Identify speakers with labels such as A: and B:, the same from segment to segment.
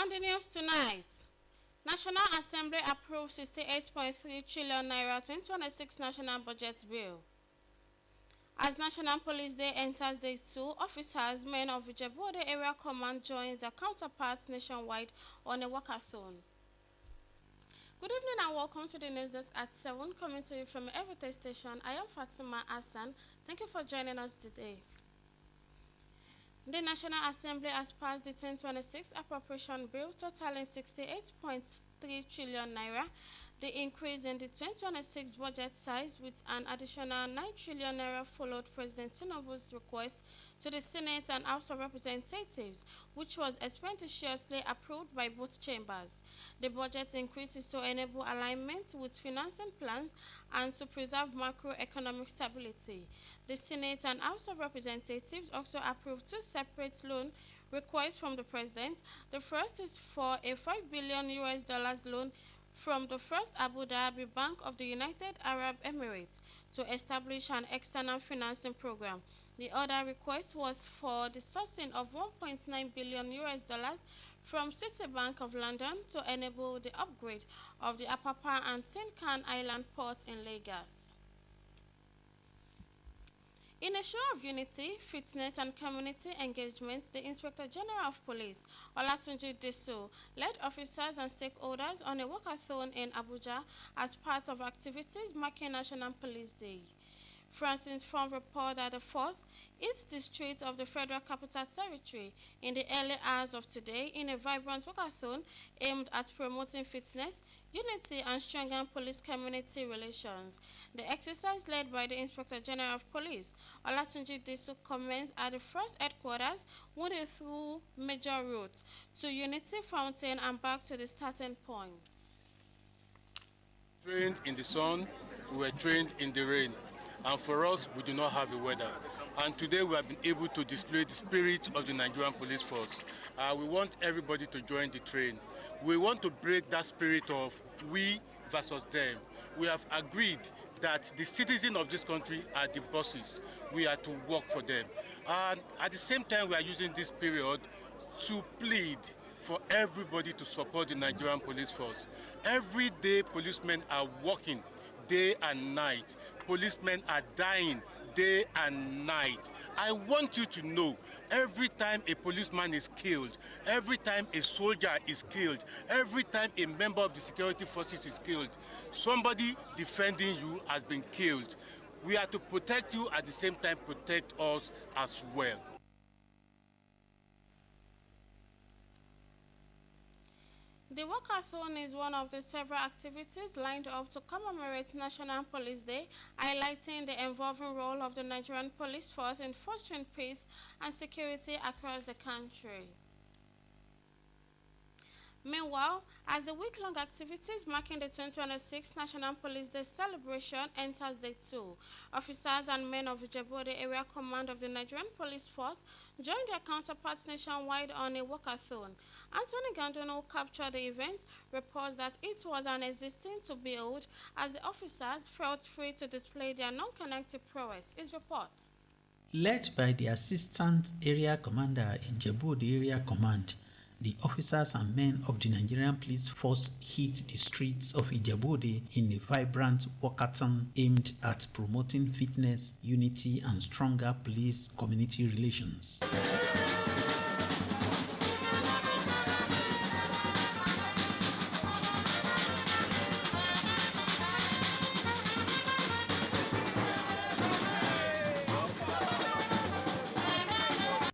A: On the news tonight, National Assembly approved 68.3 trillion naira 2026 national budget bill. As National Police Day enters day 2, officers, men of Ijebu Ode Area Command joins their counterparts nationwide on a walkathon. Good evening and welcome to the news desk at 7, coming to you from Everyday Station. I am Fatima Hassan. Thank you for joining us today. The National Assembly has passed the 2026 appropriation bill totaling 68.3 trillion naira. The increase in the 2026 budget size with an additional 9 trillion naira followed President Tinubu's request to the Senate and House of Representatives, which was expeditiously approved by both chambers. The budget increase is to enable alignment with financing plans and to preserve macroeconomic stability. The Senate and House of Representatives also approved two separate loan requests from the President. The first is for a $5 billion loan from the First Abu Dhabi Bank of the United Arab Emirates to establish an external financing program. The other request was for the sourcing of $1.9 billion from Citibank of London to enable the upgrade of the Apapa and Tin Can Island port in Lagos. In a show of unity, fitness, and community engagement, the Inspector General of Police, Olatunji Diso, led officers and stakeholders on a walkathon in Abuja as part of activities marking National Police Day. Francis Fong reported that the force hit the streets of the Federal Capital Territory in the early hours of today in a vibrant walkathon aimed at promoting fitness, unity, and stronger police-community relations. The exercise led by the Inspector General of Police, Olatunji Diso, commenced at the first headquarters, moving through major routes to Unity Fountain and back to the starting point.
B: Trained in the sun, we were trained in the rain. And for us, we do not have a weather. And today we have been able to display the spirit of the Nigerian police force. We want everybody to join the train. We want to break that spirit of we versus them. We have agreed that the citizens of this country are the bosses. We are to work for them. And at the same time, we are using this period to plead for everybody to support the Nigerian police force. Every day, policemen are working day and night. Policemen are dying day and night. I want you to know, every time a policeman is killed, every time a soldier is killed, every time a member of the security forces is killed, somebody defending you has been killed. We are to protect you, at the same time protect us as well.
A: The walkathon is one of the several activities lined up to commemorate National Police Day, highlighting the evolving role of the Nigerian police force in fostering peace and security across the country. Meanwhile, as the week-long activities marking the 2026 National Police Day celebration enters day 2, officers and men of Ijebu Ode Area Command of the Nigerian Police Force joined their counterparts nationwide on a walkathon. Anthony Gandono, who captured the event, reports that it was an existing to behold as the officers felt free to display their non-connected prowess. His report.
C: Led by the Assistant Area Commander in Ijebu Ode Area Command, the officers and men of the Nigerian Police Force hit the streets of Ijebu Ode in a vibrant walkathon aimed at promoting fitness, unity, and stronger police-community relations.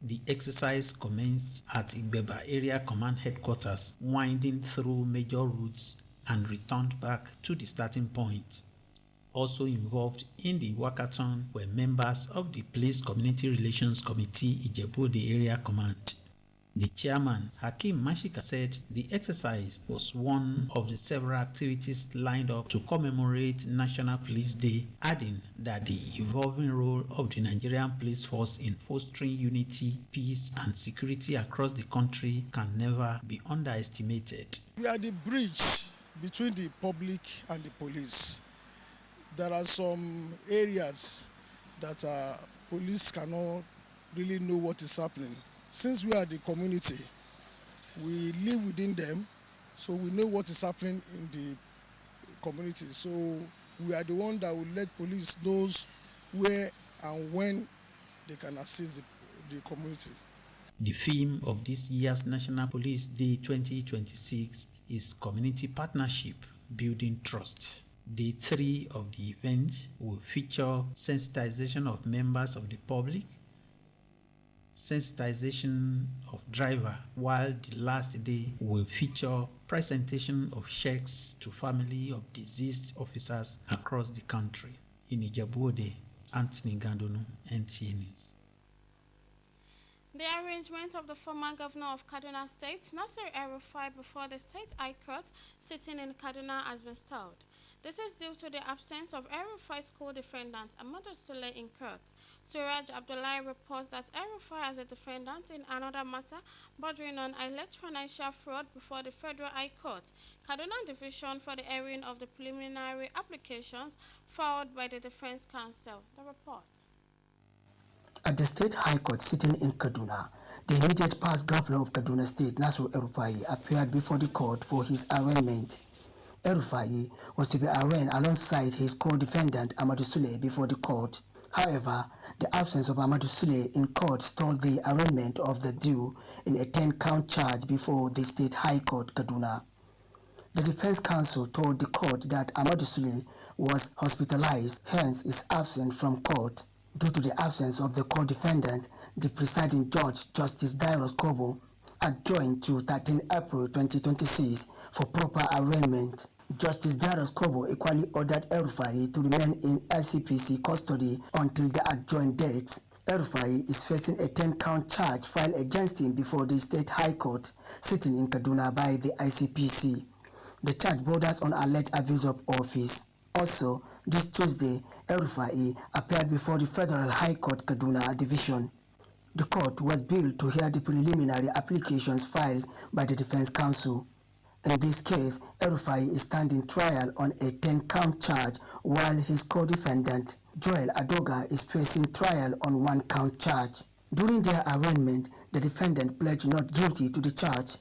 C: The exercise commenced at Igbeba Area Command Headquarters, winding through major routes and returned back to the starting point. Also involved in the walkathon were members of the Police Community Relations Committee Ijebu Ode Area Command. The chairman, Hakeem Mashika, said the exercise was one of the several activities lined up to commemorate National Police Day, adding that the evolving role of the Nigerian police force in fostering unity, peace, and security across the country can never be underestimated.
D: We are the bridge between the public and the police. There are some areas that police cannot really know what is happening. Since we are the community, We live within them, so we know what is happening in the community. So we are the one that will let police knows where and when they can assist the community.
C: The theme of this year's National Police Day 2026 is Community Partnership, Building Trust. Day 3 of the event will feature sensitization of members of the public, sensitization of driver, while the last day will feature presentation of checks to family of deceased officers across the country. Nta Ijebu Ode, Anthony Gandonu, NTA News.
A: The arraignment of the former governor of Kaduna State, Nasir El-Rufai, before the State High Court sitting in Kaduna has been stalled. This is due to the absence of El-Rufai's co-defendant, Ahmadu Sule, in court. Suraj Abdullahi reports that El-Rufai as a defendant in another matter bordering on alleged financial fraud before the Federal High Court, Kaduna Division, for the hearing of the preliminary applications filed by the Defense Counsel. The report.
E: At the State High Court sitting in Kaduna, the immediate past governor of Kaduna State, Nasir El-Rufai, appeared before the court for his arraignment. El-Rufai was to be arraigned alongside his co-defendant Ahmadu Sule before the court. However, the absence of Ahmadu Sule in court stalled the arraignment of the due in a 10-count charge before the State High Court, Kaduna. The defense counsel told the court that Ahmadu Sule was hospitalized, hence is absent from court. Due to the absence of the co-defendant, the presiding judge, Justice Dairos Kobo, adjourned to 13 April 2026 for proper arraignment. Justice Dairos Kobo equally ordered El-Rufai to remain in ICPC custody until the adjourned date. El-Rufai is facing a 10-count charge filed against him before the State High Court, sitting in Kaduna by the ICPC. The charge borders on alleged abuse of office. Also, this Tuesday, El-Rufai appeared before the Federal High Court Kaduna Division. The court was billed to hear the preliminary applications filed by the defense counsel. In this case, El-Rufai is standing trial on a 10-count charge, while his co-defendant, Joel Adoga, is facing trial on 1-count charge. During their arraignment, the defendant pledged not guilty to the charge.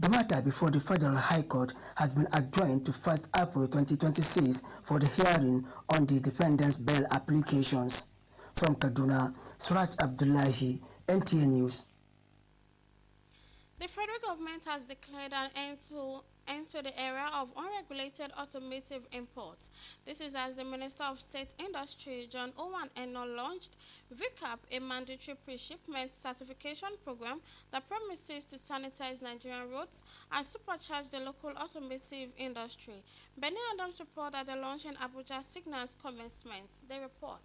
E: The matter before the Federal High Court has been adjourned to 1st April 2026 for the hearing on the defendant's bail applications. From Kaduna, Suraj Abdullahi, NTA News.
A: The federal government has declared an end to the era of unregulated automotive imports. This is as the Minister of State Industry, John Owen Eno, launched VCAP, a mandatory pre-shipment certification program that promises to sanitize Nigerian roads and supercharge the local automotive industry. Benny Adams report that the launch in Abuja signals commencement. They report.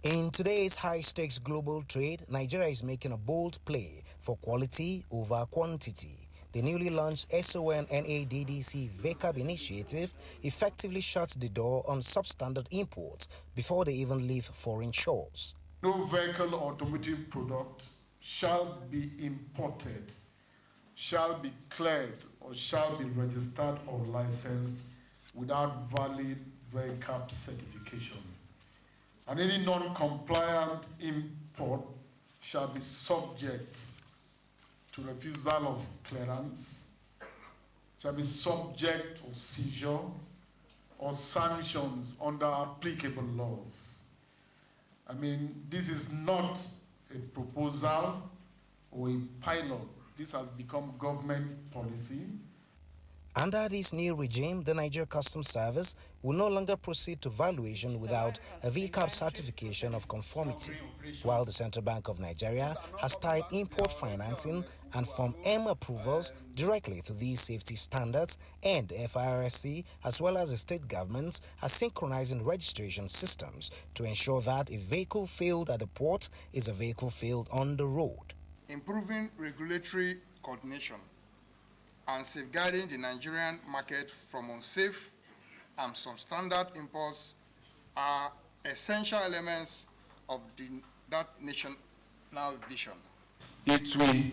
F: In today's high-stakes global trade, Nigeria is making a bold play for quality over quantity. The newly launched SON-NADDC VCAB initiative effectively shuts the door on substandard imports before they even leave foreign shores.
G: No vehicle or automotive product shall be imported, shall be cleared, or shall be registered or licensed without valid VCAB certification. And any non-compliant import shall be subject to refusal of clearance, shall be subject to seizure or sanctions under applicable laws. I mean, this is not a proposal or a pilot. This has become government policy.
F: Under this new regime, the Nigeria Customs Service will no longer proceed to valuation without a VCAB certification of conformity, while the Central Bank of Nigeria has tied import financing and Form M approvals directly to these safety standards, and the FIRSC, as well as the state governments, are synchronizing registration systems to ensure that a vehicle failed at the port is a vehicle failed on the road.
H: Improving regulatory coordination and safeguarding the Nigerian market from unsafe and substandard imports are essential elements of that national vision.
I: It will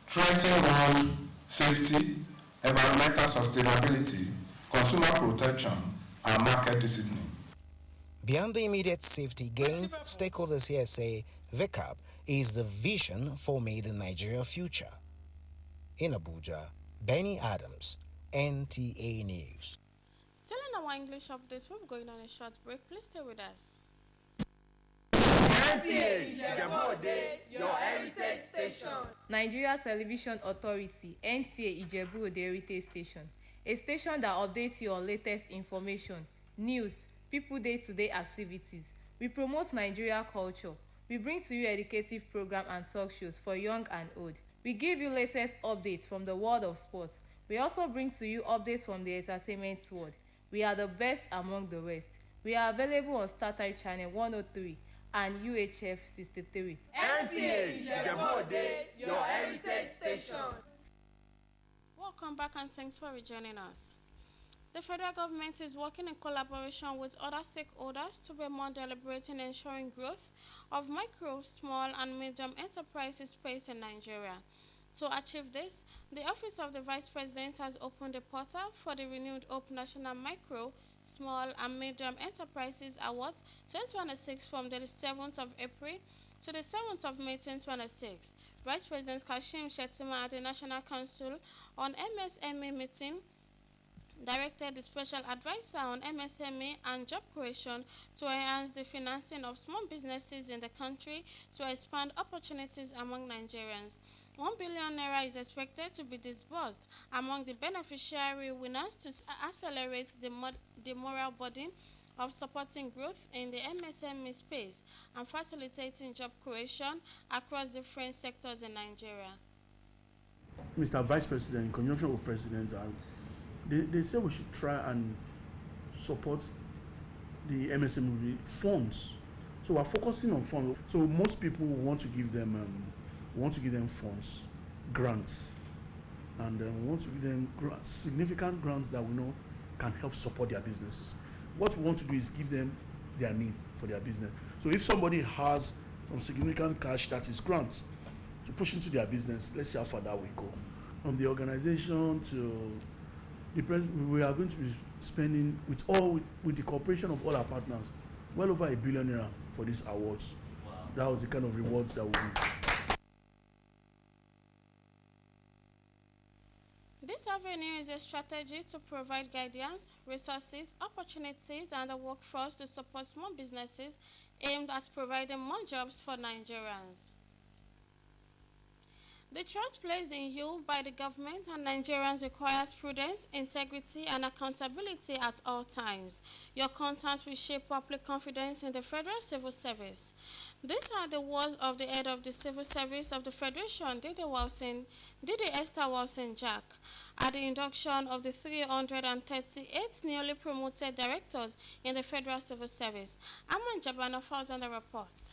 I: strengthen road safety, environmental sustainability, consumer protection, and market discipline.
F: Beyond the immediate safety gains, stakeholders here say VCAB is the vision for Made in Nigeria future. In Abuja, Benny Adams, NTA News.
A: Still in our English updates, we're going on a short break. Please stay with us.
J: Nta Ijebu Ode, your heritage station.
K: Nigeria Television Authority, Nta Ijebu Ode Heritage Station, a station that updates you on latest information, news, people day-to-day activities. We promote Nigeria culture. We bring to you educative program and talk shows for young and old. We give you latest updates from the world of sports. We also bring to you updates from the entertainment world. We are the best among the rest. We are available on StarTimes Channel 103 and UHF 63.
J: Nta Ijebu Ode, your heritage station.
A: Welcome back and thanks for rejoining us. The federal government is working in collaboration with other stakeholders to be more deliberate in ensuring growth of micro, small and medium enterprises space in Nigeria. To achieve this, the Office of the Vice President has opened a portal for the renewed Hope National Micro, Small and Medium Enterprises Awards 2026 from the 7th of April to the 7th of May 2026. Vice President Kashim Shettima at the National Council on MSME meeting directed the Special Advisor on MSME and Job Creation to enhance the financing of small businesses in the country to expand opportunities among Nigerians. 1 billion naira is expected to be disbursed among the beneficiary winners to accelerate the moral burden of supporting growth in the MSME space and facilitating job creation across different sectors in Nigeria.
L: Mr. Vice President, in conjunction with President, they say we should try and support the MSME funds. So we're focusing on funds. So most people want to give them funds, grants, and we want to give them significant grants that we know can help support their businesses. What we want to do is give them their need for their business. So if somebody has some significant cash that is grants to push into their business, let's see how far that we go. From the organization to the we are going to be spending with the cooperation of all our partners well over R1 billion for these awards. Wow. That was the kind of rewards that we need.
A: This avenue is a strategy to provide guidance, resources, opportunities, and a workforce to support small businesses aimed at providing more jobs for Nigerians. The trust placed in you by the government and Nigerians requires prudence, integrity, and accountability at all times. Your conduct will shape public confidence in the Federal Civil Service. These are the words of the head of the Civil Service of the Federation, Dede Esther Wilson Jack, at the induction of the 338 newly promoted directors in the Federal Civil Service. Aman Jabana files on the report.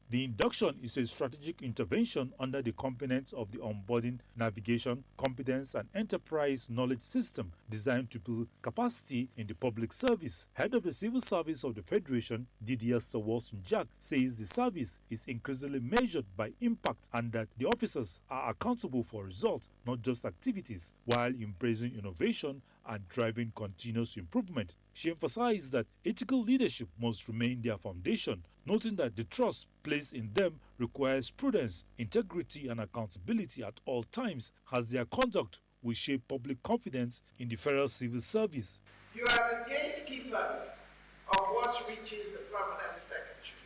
M: The induction is a strategic intervention under the components of the onboarding, navigation, competence, and enterprise knowledge system designed to build capacity in the public service. Head of the Civil Service of the Federation, Dede Esther Wilson Jack, says the service is increasingly measured by impact and that the officers are accountable for results, not just activities, while embracing innovation and driving continuous improvement. She emphasized that ethical leadership must remain their foundation, noting that the trust placed in them requires prudence, integrity, and accountability at all times, as their conduct will shape public confidence in the Federal Civil Service.
N: You are the gatekeepers of what reaches the Permanent Secretary.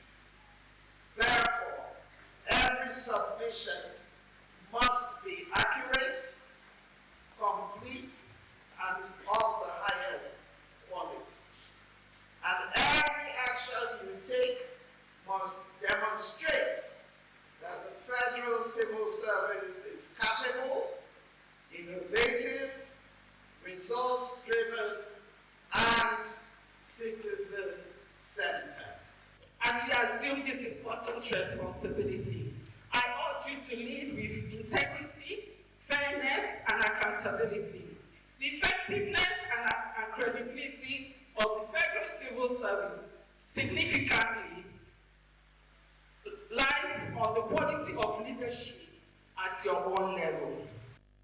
N: Therefore, every submission must be accurate, complete, and of the highest quality. And every action you take must demonstrate that the Federal Civil Service is capable, innovative, results-driven, and citizen-centered.
O: As you assume this important responsibility, I urge you to lead with integrity, fairness, and accountability. The effectiveness and credibility of the Federal Civil Service significantly lies on the quality of leadership at your own level.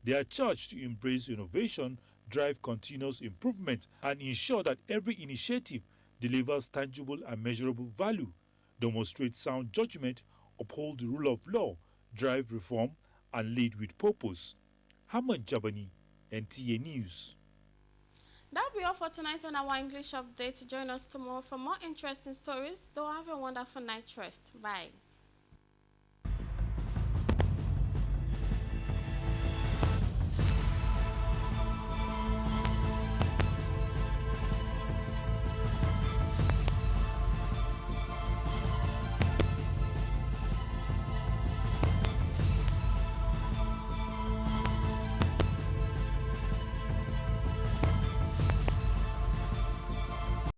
M: They are charged to embrace innovation, drive continuous improvement, and ensure that every initiative delivers tangible and measurable value, demonstrate sound judgment, uphold the rule of law, drive reform, and lead with purpose. Haman Jabani, NTA News.
A: That'll be all for tonight on our English update. Join us tomorrow for more interesting stories. Don't have a wonderful night rest. Bye.